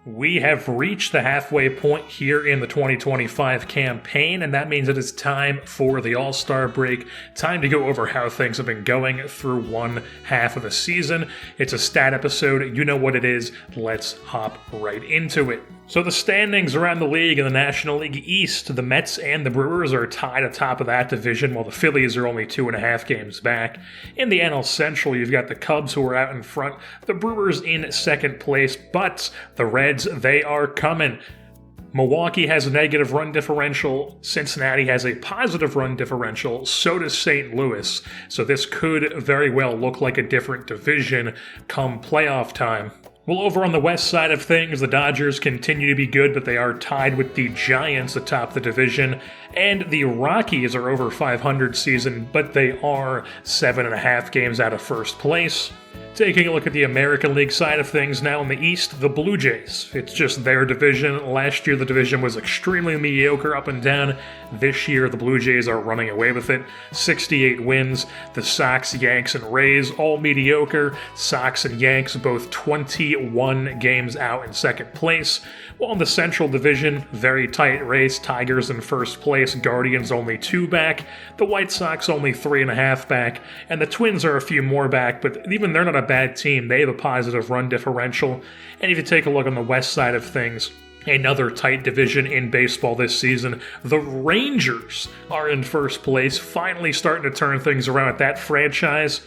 We have reached the halfway point here in the 2025 campaign, and that means it is time for the All-Star break. Time to go over how things have been going through one half of the season. It's a stat episode. You know what it is. Let's hop right into it. So the standings around the league in the National League East, the Mets and the Brewers are tied atop of that division, while the Phillies are only 2.5 games back. In the NL Central, you've got the Cubs who are out in front, the Brewers in second place, but the Reds, they are coming. Milwaukee has a negative run differential, Cincinnati has a positive run differential, so does St. Louis, so this could very well look like a different division come playoff time. Well, over on the west side of things, the Dodgers continue to be good, but they are tied with the Giants atop the division, and the Rockies are over 500 season, but they are 7.5 games out of first place. Taking a look at the American League side of things now in the East, the Blue Jays. It's just their division. Last year the division was extremely mediocre up and down. This year the Blue Jays are running away with it. 68 wins. The Sox, Yanks, and Rays all mediocre. Sox and Yanks both 21 games out in second place. While in the Central Division, very tight race. Tigers in first place. Guardians only 2 back. The White Sox only 3.5 back. And the Twins are a few more back, but even they're not a bad team. They have a positive run differential. And if you take a look on the west side of things, another tight division in baseball this season, the Rangers are in first place, finally starting to turn things around at that franchise.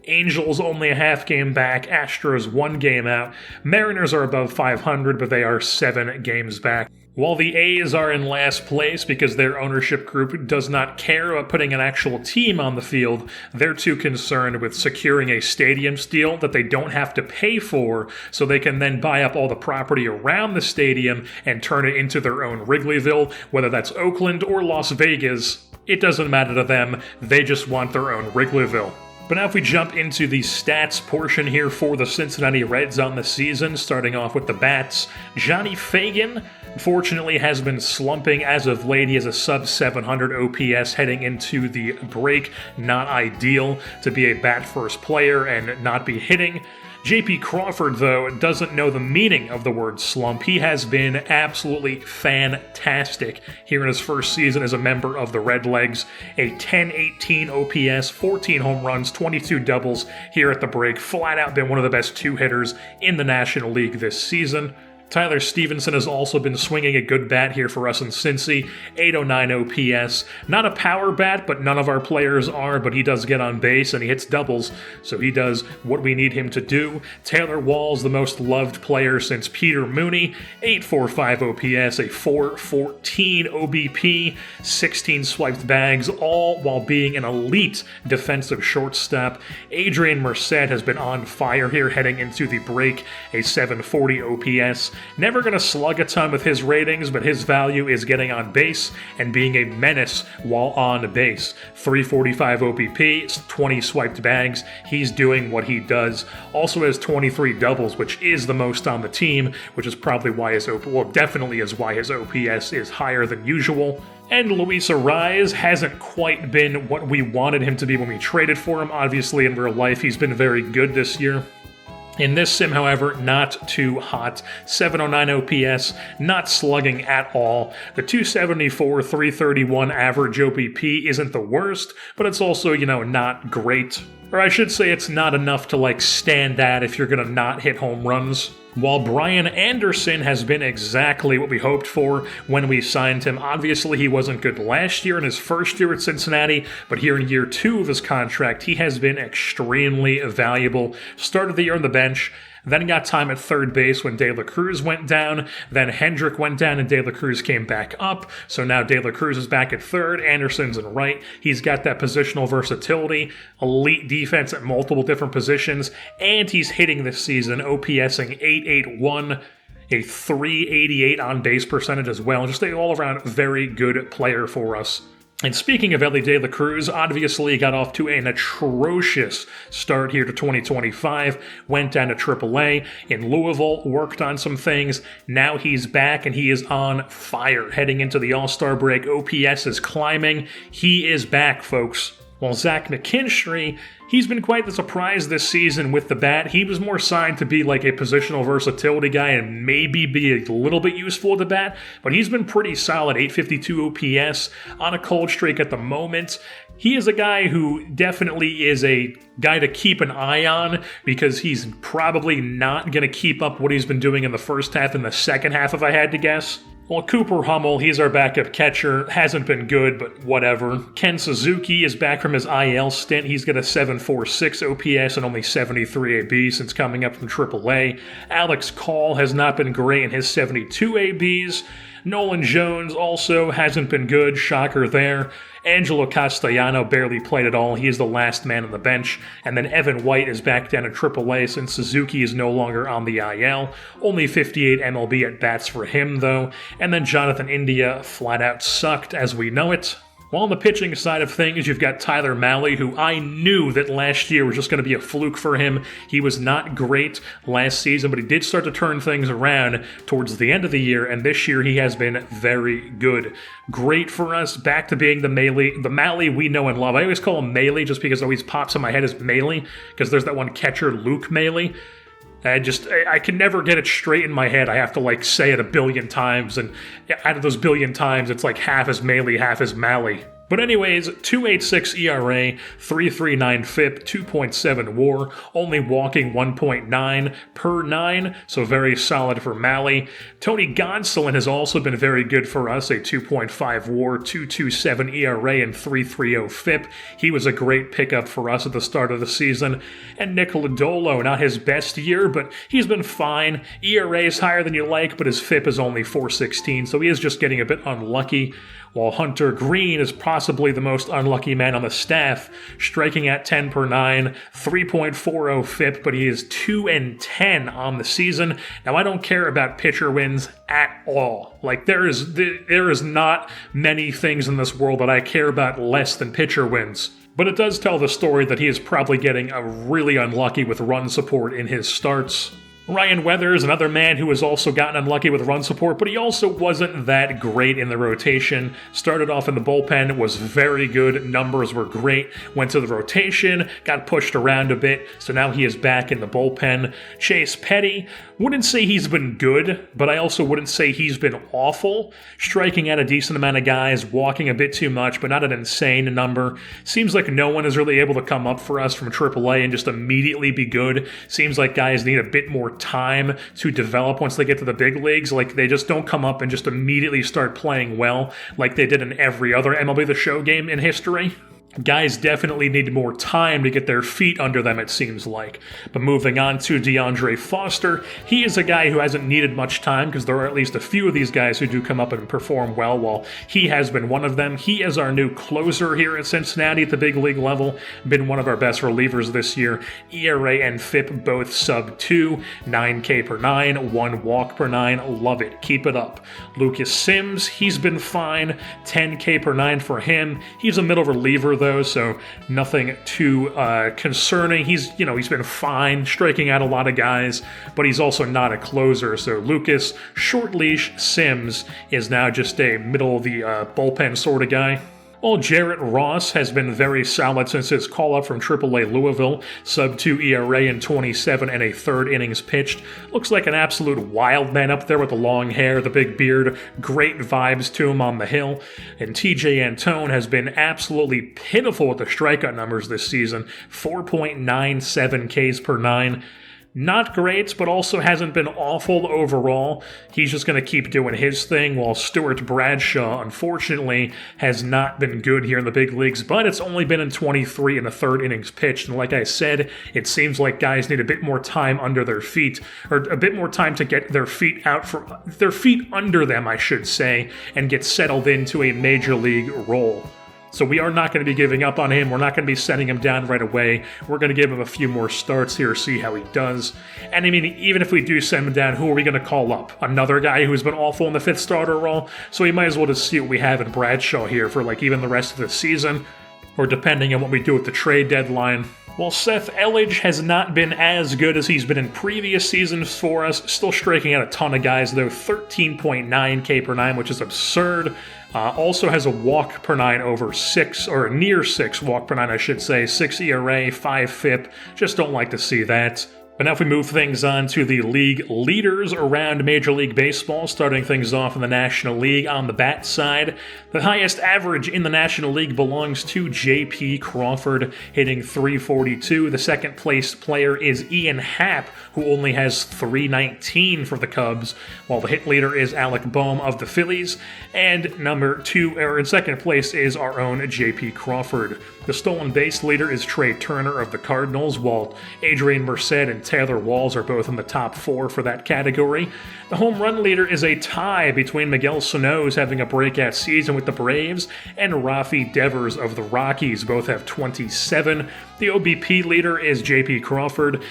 Angels only a half game back, Astros 1 game out. Mariners are above 500, but they are 7 games back. While the A's are in last place because their ownership group does not care about putting an actual team on the field, they're too concerned with securing a stadium deal that they don't have to pay for, so they can then buy up all the property around the stadium and turn it into their own Wrigleyville, whether that's Oakland or Las Vegas. It doesn't matter to them, they just want their own Wrigleyville. But now if we jump into the stats portion here for the Cincinnati Reds on the season, starting off with the bats, Johnny Fagan, unfortunately, has been slumping as of late. He has a sub-700 OPS heading into the break. Not ideal to be a bat-first player and not be hitting. J.P. Crawford, though, doesn't know the meaning of the word slump. He has been absolutely fantastic here in his first season as a member of the Redlegs. A 10-18 OPS, 14 home runs, 22 doubles here at the break. Flat out been one of the best 2-hitters in the National League this season. Tyler Stevenson has also been swinging a good bat here for us in Cincy, 809 OPS. Not a power bat, but none of our players are, but he does get on base and he hits doubles, so he does what we need him to do. Taylor Wall's the most loved player since Peter Mooney, 845 OPS, a 414 OBP, 16 swiped bags, all while being an elite defensive shortstop. Adrian Merced has been on fire here heading into the break, a 740 OPS. Never going to slug a ton with his ratings, but his value is getting on base and being a menace while on base. 345 OPP, 20 swiped bags. He's doing what he does. Also has 23 doubles, which is the most on the team, which is probably why definitely is why his OPS is higher than usual. And Luis Arraez hasn't quite been what we wanted him to be when we traded for him. Obviously, in real life, he's been very good this year. In this sim, however, not too hot. 709 OPS, not slugging at all. The 274, 331 average OPP isn't the worst, but it's also, not great. Or I should say it's not enough to, stand at if you're going to not hit home runs. While Brian Anderson has been exactly what we hoped for when we signed him. Obviously, he wasn't good last year in his first year at Cincinnati, but here in year 2 of his contract, he has been extremely valuable. Started the year on the bench, then got time at third base when De La Cruz went down, then Hendrick went down and De La Cruz came back up, so now De La Cruz is back at third, Anderson's in right. He's got that positional versatility, elite defense at multiple different positions, and he's hitting this season, OPSing 881, a 388 on base percentage as well. Just an all-around very good player for us. And speaking of Elly De La Cruz, obviously got off to an atrocious start here to 2025, went down to AAA in Louisville, worked on some things, now he's back and he is on fire. Heading into the All-Star break, OPS is climbing, he is back, folks. While Zach McKinstry, he's been quite the surprise this season with the bat. He was more signed to be like a positional versatility guy and maybe be a little bit useful at the bat, but he's been pretty solid, 852 OPS on a cold streak at the moment. He is a guy who definitely is a guy to keep an eye on because he's probably not going to keep up what he's been doing in the first half and the second half, if I had to guess. Well, Cooper Hummel, he's our backup catcher, hasn't been good, but whatever. Ken Suzuki is back from his IL stint. He's got a 746 OPS and only 73 AB since coming up from AAA. Alex Call has not been great in his 72 ABs. Nolan Jones also hasn't been good, shocker there. Angelo Castellano barely played at all. He is the last man on the bench. And then Evan White is back down in AAA since Suzuki is no longer on the IL. Only 58 MLB at-bats for him, though. And then Jonathan India flat out sucked as we know it. While on the pitching side of things, you've got Tyler Mahle, who I knew that last year was just going to be a fluke for him. He was not great last season, but he did start to turn things around towards the end of the year, and this year he has been very good. Great for us, back to being the Mahle we know and love. I always call him Mahle just because it always pops in my head as Mahle, because there's that one catcher, Luke Mahle. I can never get it straight in my head. I have to say it a billion times, and out of those billion times, it's like half as Mahle, half as Mahle. But anyways, 2.86 ERA, 3.39 FIP, 2.7 WAR, only walking 1.9 per 9, so very solid for Mahle. Tony Gonsolin has also been very good for us, a 2.5 WAR, 2.27 ERA, and 3.30 FIP. He was a great pickup for us at the start of the season. And Nick Lodolo, not his best year, but he's been fine. ERA is higher than you like, but his FIP is only 4.16, so he is just getting a bit unlucky. While Hunter Green is possibly the most unlucky man on the staff, striking at 10 per 9, 3.40 FIP, but he is 2-10 on the season. Now, I don't care about pitcher wins at all. There is not many things in this world that I care about less than pitcher wins. But it does tell the story that he is probably getting really unlucky with run support in his starts. Ryan Weathers, another man who has also gotten unlucky with run support, but he also wasn't that great in the rotation. Started off in the bullpen, was very good, numbers were great, went to the rotation, got pushed around a bit, so now he is back in the bullpen. Chase Petty, wouldn't say he's been good, but I also wouldn't say he's been awful. Striking at a decent amount of guys, walking a bit too much, but not an insane number. Seems like no one is really able to come up for us from AAA and just immediately be good. Seems like guys need a bit more time to develop once they get to the big leagues. They just don't come up and just immediately start playing well like they did in every other MLB The Show game in history. Guys definitely need more time to get their feet under them, it seems like. But moving on to DeAndre Foster, he is a guy who hasn't needed much time because there are at least a few of these guys who do come up and perform well, while he has been one of them. He is our new closer here at Cincinnati at the big league level, been one of our best relievers this year. ERA and FIP both sub 2, 9K per 9, 1 walk per 9, love it, keep it up. Lucas Sims, he's been fine, 10K per 9 for him. He's a middle reliever though, so nothing too concerning. He's been fine, striking out a lot of guys, but he's also not a closer. So Lucas, short leash, Sims is now just a middle of the bullpen sort of guy. Well, Jarrett Ross has been very solid since his call-up from AAA Louisville. Sub-2 ERA in 27 and a third innings pitched. Looks like an absolute wild man up there with the long hair, the big beard. Great vibes to him on the hill. And TJ Antone has been absolutely pitiful with the strikeout numbers this season. 4.97 Ks per 9. Not great, but also hasn't been awful overall. He's just going to keep doing his thing, while Stuart Bradshaw, unfortunately, has not been good here in the big leagues, but it's only been in 23 and a third innings pitched, and like I said, it seems like guys need a bit more time under their feet, or a bit more time to get their feet under them, I should say, and get settled into a major league role. So we are not going to be giving up on him. We're not going to be sending him down right away. We're going to give him a few more starts here, see how he does. And I mean, even if we do send him down, who are we going to call up? Another guy who's been awful in the fifth starter role? So we might as well just see what we have in Bradshaw here for even the rest of the season, or depending on what we do at the trade deadline. While Seth Elledge has not been as good as he's been in previous seasons for us, still striking out a ton of guys though, 13.9 K per 9, which is absurd. Also has a walk per 9 over 6, or near 6 walk per 9 I should say, 6 ERA, 5 FIP, just don't like to see that. But now if we move things on to the league leaders around Major League Baseball, starting things off in the National League on the bat side, the highest average in the National League belongs to J.P. Crawford, hitting .342. The second place player is Ian Happ, who only has .319 for the Cubs, while the hit leader is Alec Bohm of the Phillies, and in second place is our own J.P. Crawford. The stolen base leader is Trey Turner of the Cardinals, while Adrian Merced and Taylor Walls are both in the top 4 for that category. The home run leader is a tie between Miguel Sano, who's having a breakout season with the Braves, and Rafi Devers of the Rockies. Both have 27. The OBP leader is J.P. Crawford.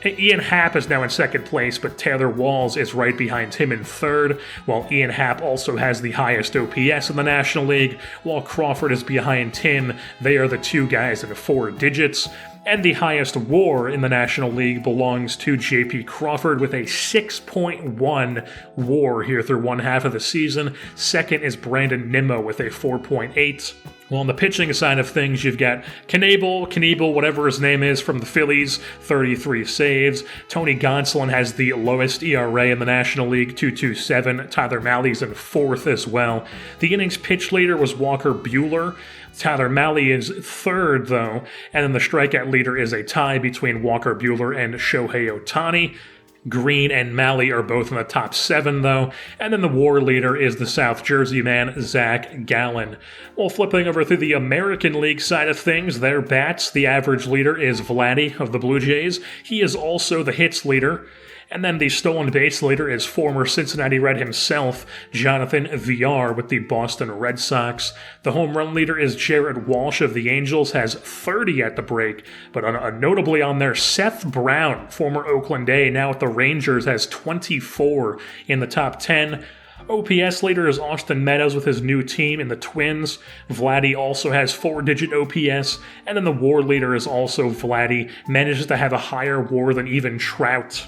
Ian Happ is now in second place, but Taylor Walls is right behind him in third, while Ian Happ also has the highest OPS in the National League, while Crawford is behind him. They are the two guys in 4 digits. And the highest WAR in the National League belongs to J.P. Crawford with a 6.1 WAR here through one half of the season. Second is Brandon Nimmo with a 4.8. Well, on the pitching side of things, you've got Knievel, whatever his name is, from the Phillies, 33 saves. Tony Gonsolin has the lowest ERA in the National League, 2.27. Tyler Mally's in 4th as well. The innings pitch leader was Walker Buehler. Tyler Malley is 3rd, though, and then the strikeout leader is a tie between Walker Buehler and Shohei Ohtani. Green and Malley are both in the top 7, though, and then the WAR leader is the South Jersey man, Zach Gallen. Well, flipping over to the American League side of things, their bats, the average leader is Vladdy of the Blue Jays. He is also the hits leader. And then the stolen base leader is former Cincinnati Red himself, Jonathan Villar with the Boston Red Sox. The home run leader is Jared Walsh of the Angels, has 30 at the break. But notably on there, Seth Brown, former Oakland A, now with the Rangers, has 24 in the top 10. OPS leader is Austin Meadows with his new team in the Twins. Vladdy also has 4-digit OPS. And then the WAR leader is also Vladdy, manages to have a higher WAR than even Trout.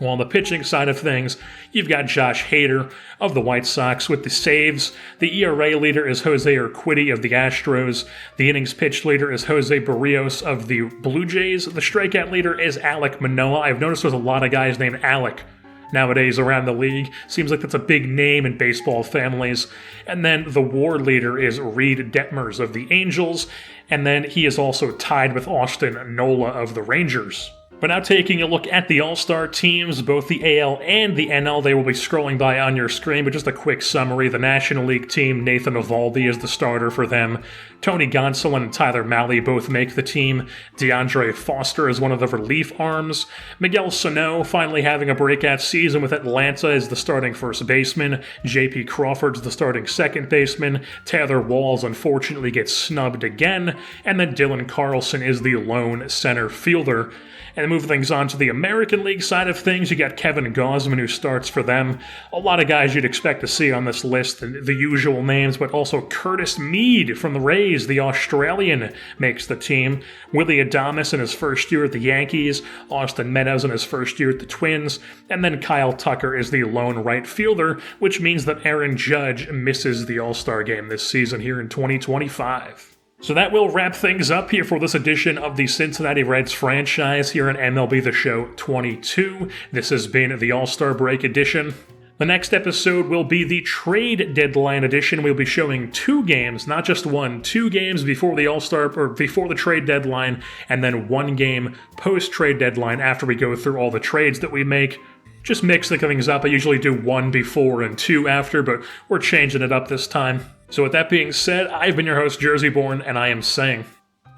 Well, on the pitching side of things, you've got Josh Hader of the White Sox with the saves. The ERA leader is Jose Urquidy of the Astros. The innings pitched leader is Jose Barrios of the Blue Jays. The strikeout leader is Alek Manoah. I've noticed there's a lot of guys named Alec nowadays around the league. Seems like that's a big name in baseball families. And then the WAR leader is Reed Detmers of the Angels. And then he is also tied with Austin Nola of the Rangers. But now taking a look at the All-Star teams, both the AL and the NL, they will be scrolling by on your screen, but just a quick summary. The National League team, Nathan Eovaldi is the starter for them. Tony Gonsolin and Tyler Malley both make the team. DeAndre Foster is one of the relief arms. Miguel Sano finally having a breakout season with Atlanta is the starting first baseman. J.P. Crawford's the starting second baseman. Taylor Walls unfortunately gets snubbed again. And then Dylan Carlson is the lone center fielder. And moving things on to the American League side of things, you got Kevin Gausman who starts for them. A lot of guys you'd expect to see on this list, the usual names, but also Curtis Mead from the Rays, the Australian, makes the team. Willie Adames in his first year at the Yankees, Austin Meadows in his first year at the Twins, and then Kyle Tucker is the lone right fielder, which means that Aaron Judge misses the All-Star game this season here in 2025. So that will wrap things up here for this edition of the Cincinnati Reds franchise here on MLB The Show 22. This has been the All-Star Break edition. The next episode will be the trade deadline edition. We'll be showing 2 games, not just 1, 2 games before the All-Star or before the trade deadline, and then 1 game post-trade deadline after we go through all the trades that we make. Just mixing things up. I usually do 1 before and 2 after, but we're changing it up this time. So with that being said, I've been your host, Jerseyborn, and I am saying,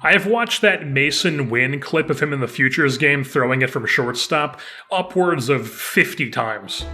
I have watched that Mason Wynn clip of him in the Futures game throwing it from shortstop upwards of 50 times.